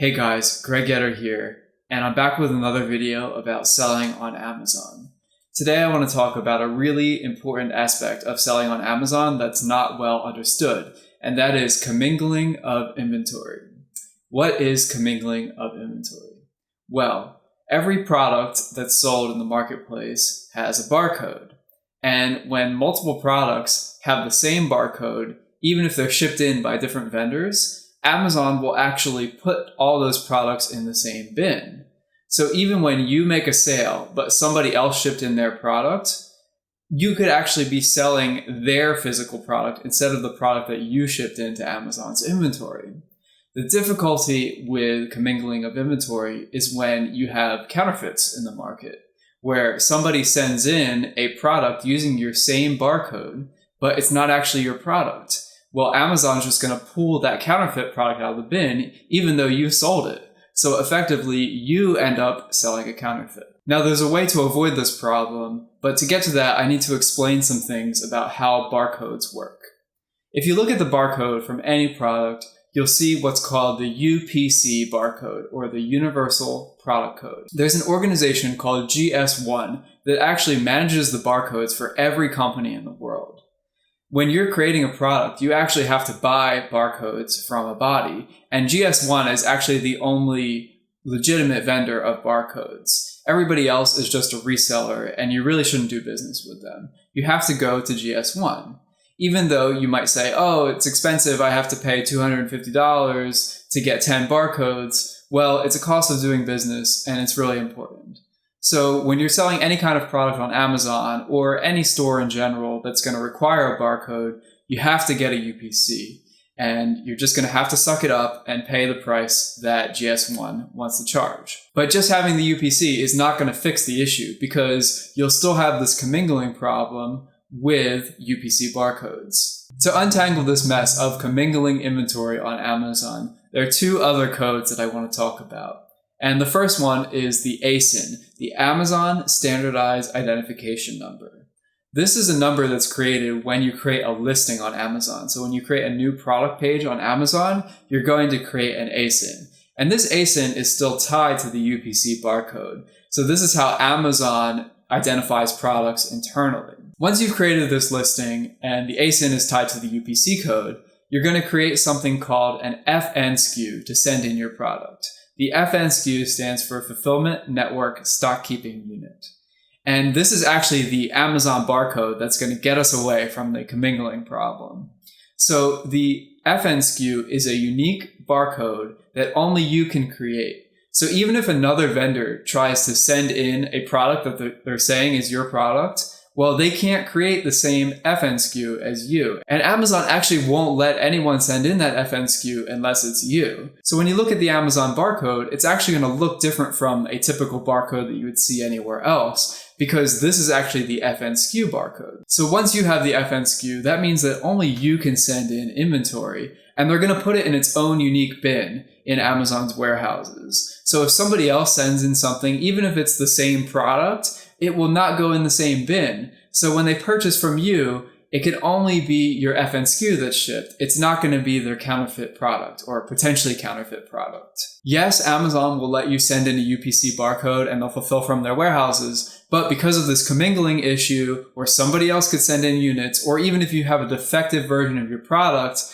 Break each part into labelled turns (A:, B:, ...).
A: Hey guys, Greg Getter here, and I'm back with another video about selling on Amazon. Today I want to talk about a really important aspect of selling on Amazon that's not well understood, and that is commingling of inventory. What is commingling of inventory? Well, every product that's sold in the marketplace has a barcode, and when multiple products have the same barcode, even if they're shipped in by different vendors, Amazon will actually put all those products in the same bin. So even when you make a sale, but somebody else shipped in their product, you could actually be selling their physical product instead of the product that you shipped into Amazon's inventory. The difficulty with commingling of inventory is when you have counterfeits in the market, where somebody sends in a product using your same barcode, but it's not actually your product. Well, Amazon's just going to pull that counterfeit product out of the bin, even though you sold it. So effectively, you end up selling a counterfeit. Now, there's a way to avoid this problem, but to get to that, I need to explain some things about how barcodes work. If you look at the barcode from any product, you'll see what's called the UPC barcode, or the Universal Product Code. There's an organization called GS1 that actually manages the barcodes for every company in the world. When you're creating a product, you actually have to buy barcodes from a body, and GS1 is actually the only legitimate vendor of barcodes. Everybody else is just a reseller, and you really shouldn't do business with them. You have to go to GS1. Even though you might say, oh, it's expensive, I have to pay $250 to get 10 barcodes. Well, it's a cost of doing business, and it's really important. So when you're selling any kind of product on Amazon or any store in general that's going to require a barcode, you have to get a UPC. And you're just going to have to suck it up and pay the price that GS1 wants to charge. But just having the UPC is not going to fix the issue because you'll still have this commingling problem with UPC barcodes. To untangle this mess of commingling inventory on Amazon, there are two other codes that I want to talk about. And the first one is the ASIN, the Amazon Standardized Identification Number. This is a number that's created when you create a listing on Amazon. So when you create a new product page on Amazon, you're going to create an ASIN. And this ASIN is still tied to the UPC barcode. So this is how Amazon identifies products internally. Once you've created this listing and the ASIN is tied to the UPC code, you're going to create something called an FNSKU to send in your product. The FNSKU stands for Fulfillment Network Stock Keeping Unit. And this is actually the Amazon barcode that's going to get us away from the commingling problem. So the FNSKU is a unique barcode that only you can create. So even if another vendor tries to send in a product that they're saying is your product, well, they can't create the same FNSKU as you. And Amazon actually won't let anyone send in that FNSKU unless it's you. So when you look at the Amazon barcode, it's actually going to look different from a typical barcode that you would see anywhere else, because this is actually the FNSKU barcode. So once you have the FNSKU, that means that only you can send in inventory, and they're going to put it in its own unique bin in Amazon's warehouses. So if somebody else sends in something, even if it's the same product, it will not go in the same bin. So when they purchase from you, it can only be your FNSKU that's shipped. It's not going to be their counterfeit product or potentially counterfeit product. Yes, Amazon will let you send in a UPC barcode and they'll fulfill from their warehouses, but because of this commingling issue, or somebody else could send in units, or even if you have a defective version of your product,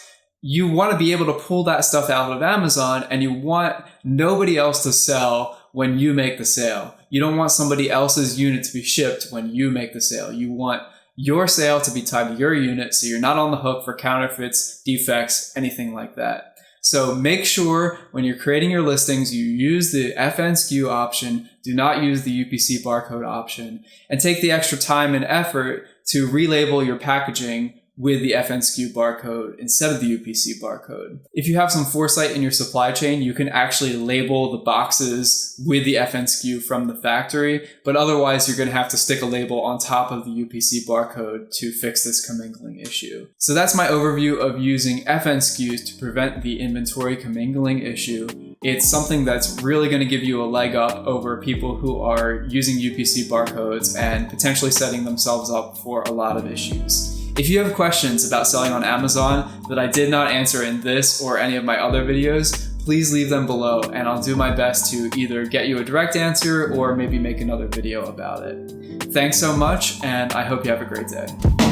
A: you want to be able to pull that stuff out of Amazon, and you want nobody else to sell when you make the sale. You don't want somebody else's unit to be shipped when you make the sale. You want your sale to be tied to your unit, so you're not on the hook for counterfeits, defects, anything like that. So make sure when you're creating your listings, you use the FNSKU option, do not use the UPC barcode option, and take the extra time and effort to relabel your packaging with the FNSKU barcode instead of the UPC barcode. If you have some foresight in your supply chain, you can actually label the boxes with the FNSKU from the factory, but otherwise you're going to have to stick a label on top of the UPC barcode to fix this commingling issue. So that's my overview of using FNSKUs to prevent the inventory commingling issue. It's something that's really going to give you a leg up over people who are using UPC barcodes and potentially setting themselves up for a lot of issues. If you have questions about selling on Amazon that I did not answer in this or any of my other videos, please leave them below and I'll do my best to either get you a direct answer or maybe make another video about it. Thanks so much, and I hope you have a great day.